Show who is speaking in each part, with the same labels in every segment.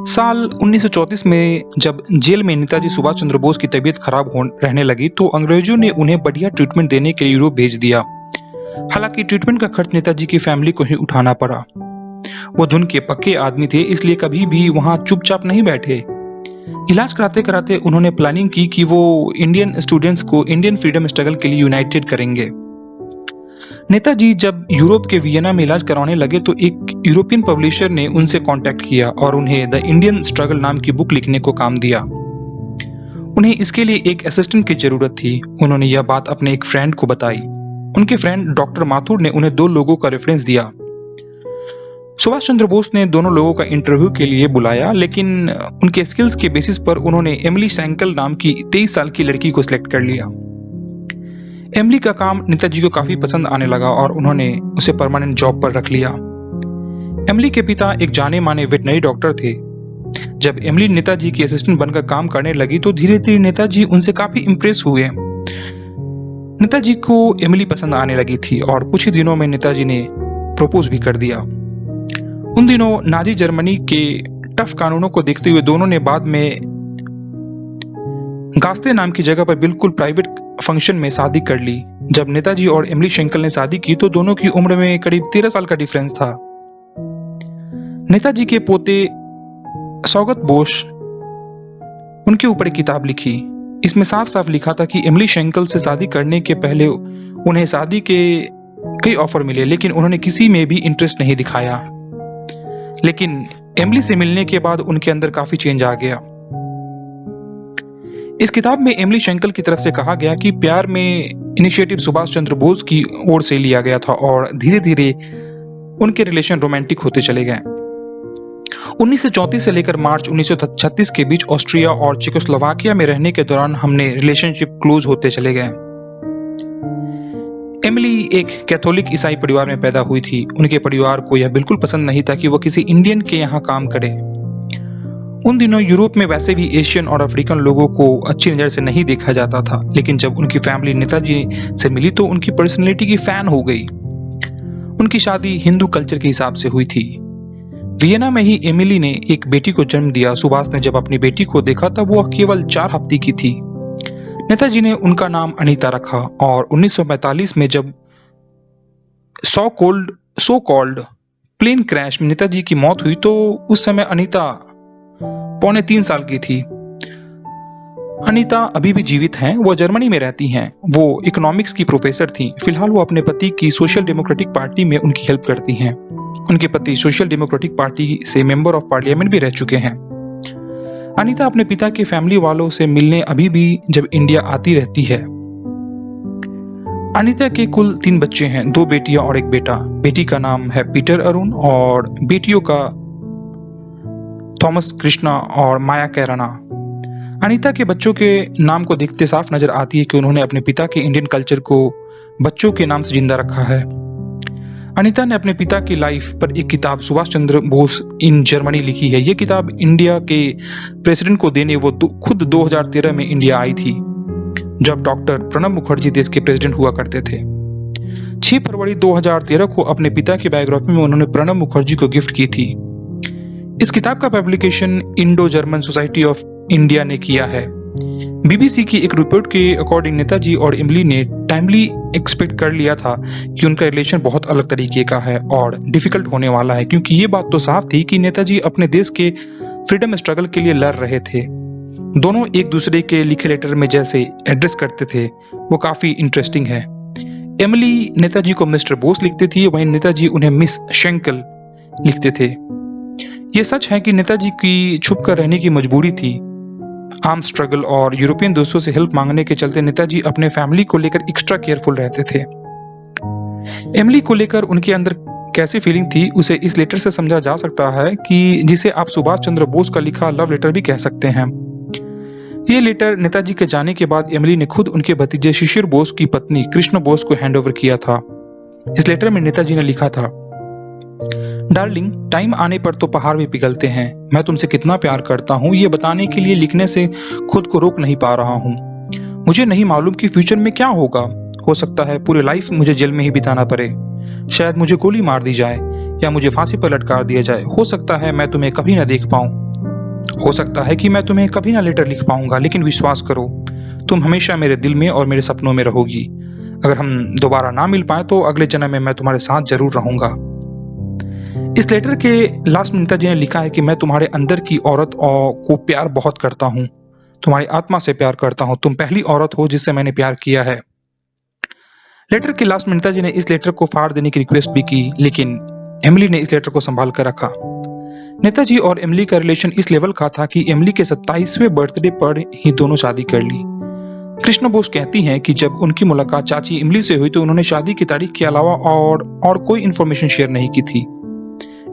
Speaker 1: साल 1934 में जब जेल में नेताजी सुभाष चंद्र बोस की तबीयत खराब हो रहने लगी तो अंग्रेजों ने उन्हें बढ़िया ट्रीटमेंट देने के लिए यूरोप भेज दिया। हालांकि ट्रीटमेंट का खर्च नेताजी की फैमिली को ही उठाना पड़ा। वो धुन के पक्के आदमी थे, इसलिए कभी भी वहां चुपचाप नहीं बैठे। इलाज कराते कराते उन्होंने प्लानिंग की कि वो इंडियन स्टूडेंट्स को इंडियन फ्रीडम स्ट्रगल के लिए यूनाइटेड करेंगे। नेताजी जब यूरोप के वियना में इलाज करवाने लगे तो एक यूरोपियन पब्लिशर ने उनसे कांटेक्ट किया और उन्हें द इंडियन स्ट्रगल नाम की बुक लिखने को काम दिया। उन्हें इसके लिए एक असिस्टेंट की जरूरत थी। उन्होंने यह बात अपने एक फ्रेंड को बताई। उनके फ्रेंड डॉक्टर माथुर ने उन्हें दो लोगों का रेफरेंस दिया। सुभाष चंद्र बोस ने दोनों लोगों का इंटरव्यू के लिए बुलाया, लेकिन उनके स्किल्स के बेसिस पर उन्होंने एमिली शैंकल नाम की 23 साल की लड़की को सिलेक्ट कर लिया। एमिली का काम नेताजी को काफी पसंद आने लगा और उन्होंने उसे परमानेंट जॉब पर रख लिया। एमिली के पिता एक जाने माने वेटनरी डॉक्टर थे। जब एमिली नेताजी की असिस्टेंट बनकर काम करने लगी तो धीरे धीरे नेताजी उनसे काफी इंप्रेस हुए। नेताजी को एमिली पसंद आने लगी थी और कुछ ही दिनों में नेताजी ने प्रपोज भी कर दिया। उन दिनों नाजी जर्मनी के टफ कानूनों को देखते हुए दोनों ने बाद में गास्ते नाम की जगह पर बिल्कुल प्राइवेट फंक्शन में शादी कर ली। जब नेताजी और एमिली शैंकल ने शादी की तो दोनों की उम्र में करीब 13 साल का डिफरेंस था। नेताजी के पोते सौगत बोस उनके ऊपर एक किताब लिखी। इसमें साफ साफ लिखा था कि एमिली शैंकल से शादी करने के पहले उन्हें शादी के कई ऑफर मिले, लेकिन उन्होंने किसी में भी इंटरेस्ट नहीं दिखाया। लेकिन एमिली से मिलने के बाद उनके अंदर काफी चेंज आ गया। इस किताब में एमिली शैंकल की तरफ से कहा गया कि प्यार में इनिशिएटिव सुभाष चंद्र बोस की ओर से लिया गया था और धीरे धीरे उनके रिलेशन रोमांटिक होते चले गए। 1934 से लेकर मार्च 1936 के बीच ऑस्ट्रिया और चेकोस्लोवाकिया में रहने के दौरान हमने रिलेशनशिप क्लोज होते चले गए। एमिली एक कैथोलिक ईसाई परिवार में पैदा हुई थी। उनके परिवार को यह बिल्कुल पसंद नहीं था कि वो किसी इंडियन के यहाँ काम करे। उन दिनों यूरोप में वैसे भी एशियन और अफ्रीकन लोगों को अच्छी नजर से नहीं देखा जाता था, लेकिन जब उनकी फैमिली नेताजी से मिली तो उनकी पर्सनैलिटी की फैन हो गई। उनकी शादी हिंदू कल्चर के हिसाब से हुई थी। वियना में ही एमिली ने एक बेटी को जन्म दिया। सुभाष ने जब अपनी बेटी को देखा तब वह केवल 4 हफ्ते की थी। नेताजी ने उनका नाम अनीता रखा और 1945 में जब सो कॉल्ड प्लेन क्रैश में नेताजी की मौत हुई तो उस समय अनीता पौने 3 साल की थी। अनीता अभी भी जीवित हैं। वो जर्मनी में रहती हैं। वो इकोनॉमिक्स की प्रोफेसर थी। फिलहाल वो अपने पति की सोशल डेमोक्रेटिक पार्टी में उनकी हेल्प करती हैं। उनके पति सोशल डेमोक्रेटिक पार्टी से मेंबर ऑफ पार्लियामेंट भी रह चुके हैं। अनीता अपने पिता के फैमिली वालों से मिलने अभी भी जब इंडिया आती रहती है। अनीता के कुल 3 बच्चे हैं, 2 बेटियां और 1 बेटा। बेटी का नाम है पीटर अरुण और बेटियों का थॉमस कृष्णा और माया कैराना। अनीता के बच्चों के नाम को देखते साफ नजर आती है कि उन्होंने अपने पिता के इंडियन कल्चर को बच्चों के नाम से जिंदा रखा है। अनीता ने अपने पिता की लाइफ पर एक किताब सुभाष चंद्र बोस इन जर्मनी लिखी है। ये किताब इंडिया के प्रेसिडेंट को देने वो खुद 2013 में इंडिया आई थी, जब डॉक्टर प्रणब मुखर्जी देश के प्रेसिडेंट हुआ करते थे। 6 फरवरी 2013 को अपने पिता की बायोग्राफी में उन्होंने प्रणब मुखर्जी को गिफ्ट की थी। इस किताब का publication Indo German society of India ने किया है। बीबीसी की एक रिपोर्ट के अकॉर्डिंग नेताजी और एमिली ने टाइमली एक्सपेक्ट कर लिया था कि उनका रिलेशन बहुत अलग तरीके का है और डिफिकल्ट होने वाला है, क्योंकि ये बात तो साफ थी कि नेताजी अपने देश के फ्रीडम स्ट्रगल के लिए लड़ रहे थे। दोनों एक दूसरे के लिखे लेटर में जैसे एड्रेस करते थे वो काफी इंटरेस्टिंग है। एमिली नेताजी को मिस्टर बोस लिखती थी, वहीं नेताजी उन्हें मिस शैंकल लिखते थे। ये सच है कि नेताजी की छुपकर रहने की मजबूरी थी। आर्म स्ट्रगल और यूरोपियन दोस्तों से हेल्प मांगने के चलते नेताजी अपने फैमिली को लेकर एक्स्ट्रा केयरफुल रहते थे। एमिली को लेकर उनके अंदर कैसी फीलिंग थी उसे इस लेटर से समझा जा सकता है, कि जिसे आप सुभाष चंद्र बोस का लिखा लव लेटर भी कह सकते हैं। ये लेटर नेताजी के जाने के बाद एमिली ने खुद उनके भतीजे शिशिर बोस की पत्नी कृष्ण बोस को हैंड ओवर किया था। इस लेटर में नेताजी ने लिखा था, डार्लिंग, टाइम आने पर तो पहाड़ भी पिघलते हैं। मैं तुमसे कितना प्यार करता हूँ ये बताने के लिए लिखने से खुद को रोक नहीं पा रहा हूँ। मुझे नहीं मालूम कि फ्यूचर में क्या होगा। हो सकता है पूरी लाइफ मुझे जेल में ही बिताना पड़े। शायद मुझे गोली मार दी जाए या मुझे फांसी पर लटका दिया जाए। हो सकता है मैं तुम्हें कभी न देख पाऊं। हो सकता है कि मैं तुम्हें कभी ना लेटर लिख पाऊंगा, लेकिन विश्वास करो, तुम हमेशा मेरे दिल में और मेरे सपनों में रहोगी। अगर हम दोबारा ना मिल पाए तो अगले जन्म में मैं तुम्हारे साथ जरूर रहूंगा। इस लेटर के लास्ट में नेताजी ने लिखा है कि मैं तुम्हारे अंदर की औरत को प्यार बहुत करता हूँ, तुम्हारी आत्मा से प्यार करता हूँ, तुम पहली औरत हो जिससे मैंने प्यार किया है। लेटर के लास्ट में नेताजी ने इस लेटर को फाड़ देने की रिक्वेस्ट भी की, लेकिन एमिली ने इस लेटर को संभाल कर रखा। नेताजी और एमिली का रिलेशन इस लेवल का था कि एमिली के 27वें बर्थडे पर ही दोनों शादी कर ली। कृष्णा बोस कहती हैं कि जब उनकी मुलाकात चाची इमली से हुई तो उन्होंने शादी की तारीख के अलावा और कोई इन्फॉर्मेशन शेयर नहीं की थी।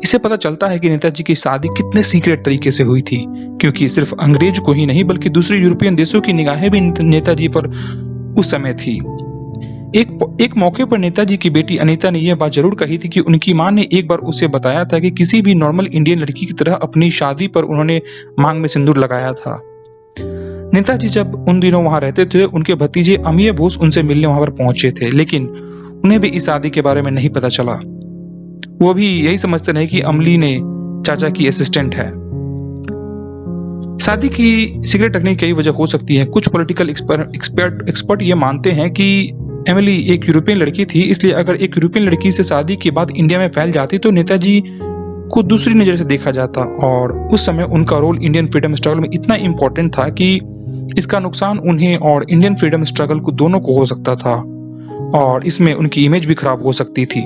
Speaker 1: इससे पता चलता है कि नेताजी की शादी कितने सीक्रेट तरीके से हुई थी, क्योंकि सिर्फ अंग्रेज को ही नहीं बल्कि दूसरे यूरोपियन देशों की निगाहें भी नेताजी पर उस समय थी। एक मौके पर नेताजी की बेटी अनीता ने यह बात जरूर कही थी कि उनकी मां ने एक बार उसे बताया था कि किसी भी नॉर्मल इंडियन लड़की की तरह अपनी शादी पर उन्होंने मांग में सिंदूर लगाया था। नेताजी जब उन दिनों वहां रहते थे, उनके भतीजे अमीय बोस उनसे मिलने वहां पर पहुंचे थे, लेकिन उन्हें भी इस शादी के बारे में नहीं पता चला। वो भी यही समझते रहे कि अमली ने चाचा की असिस्टेंट है। शादी की सीक्रेट रखने की कई वजह हो सकती है। कुछ पॉलिटिकल एक्सपर्ट ये मानते हैं कि एमिली एक यूरोपियन लड़की थी, इसलिए अगर एक यूरोपियन लड़की से शादी के बाद इंडिया में फैल जाती तो नेताजी को दूसरी नजर से देखा जाता, और उस समय उनका रोल इंडियन फ्रीडम स्ट्रगल में इतना इंपॉर्टेंट था कि इसका नुकसान उन्हें और इंडियन फ्रीडम स्ट्रगल को दोनों को हो सकता था, और इसमें उनकी इमेज भी खराब हो सकती थी।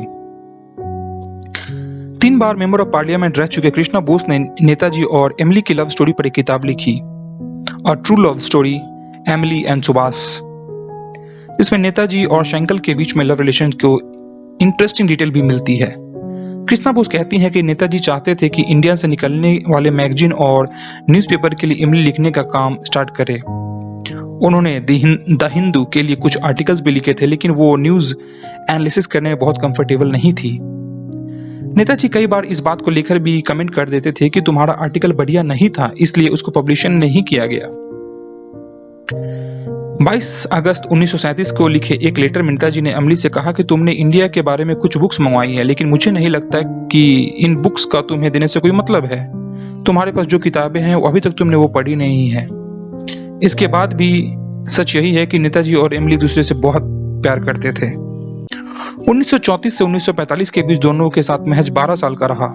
Speaker 1: 3 बार मेंबर ऑफ पार्लियामेंट रह चुके कृष्णा बोस ने नेताजी और एमिली की लव स्टोरी पर एक किताब लिखी, और true love story Emily and Subhash. इसमें नेताजी और शंकल के बीच में लव रिलेशन को इंटरेस्टिंग डिटेल भी मिलती है। कृष्णा बोस कहती हैं कि नेताजी चाहते थे कि इंडिया से निकलने वाले मैगजीन और न्यूज़पेपर के लिए इमली लिखने का काम स्टार्ट करे। उन्होंने द हिंदू के लिए कुछ आर्टिकल्स भी लिखे थे, लेकिन वो न्यूज एनालिसिस करने में बहुत कंफर्टेबल नहीं थी। नेताजी कई बार इस बात को लेकर भी कमेंट कर देते थे कि तुम्हारा आर्टिकल बढ़िया नहीं था, इसलिए उसको पब्लिशन नहीं किया गया। 22 अगस्त 1937 को लिखे एक लेटर में नेताजी ने अमली से कहा कि तुमने इंडिया के बारे में कुछ बुक्स मंगवाई है, लेकिन मुझे नहीं लगता कि इन बुक्स का तुम्हें देने से कोई मतलब है। तुम्हारे पास जो किताबें हैं वो अभी तक तुमने वो पढ़ी नहीं है। इसके बाद भी सच यही है कि नेताजी और एमिली दूसरे से बहुत प्यार करते थे। 1934 से 1945 के बीच दोनों के साथ महज 12 साल का रहा,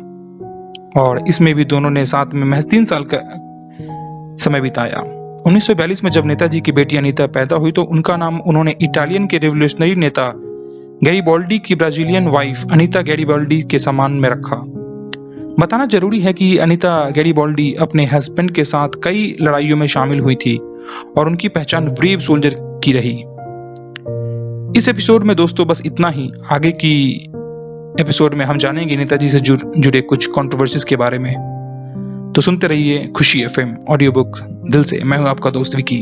Speaker 1: और इसमें भी दोनों ने साथ में महज 3 साल का समय बिताया। 1942 में जब नेताजी की बेटी अनीता पैदा हुई तो उनका नाम उन्होंने इटालियन के रिवोल्यूशनरी नेता गैरिबाल्डी की ब्राजीलियन वाइफ अनीता गैरिबाल्डी के सम्मान में रखा। बताना जरूरी है कि अनीता गैरिबाल्डी अपने हस्बैंड के साथ कई लड़ाइयों में शामिल हुई थी, और उनकी पहचान ब्रेव सोल्जर की रही। इस एपिसोड में दोस्तों बस इतना ही। आगे की एपिसोड में हम जानेंगे नेताजी से जुड़े कुछ कंट्रोवर्सीज के बारे में। तो सुनते रहिए खुशी एफएम ऑडियो बुक दिल से। मैं हूं आपका दोस्त विकी।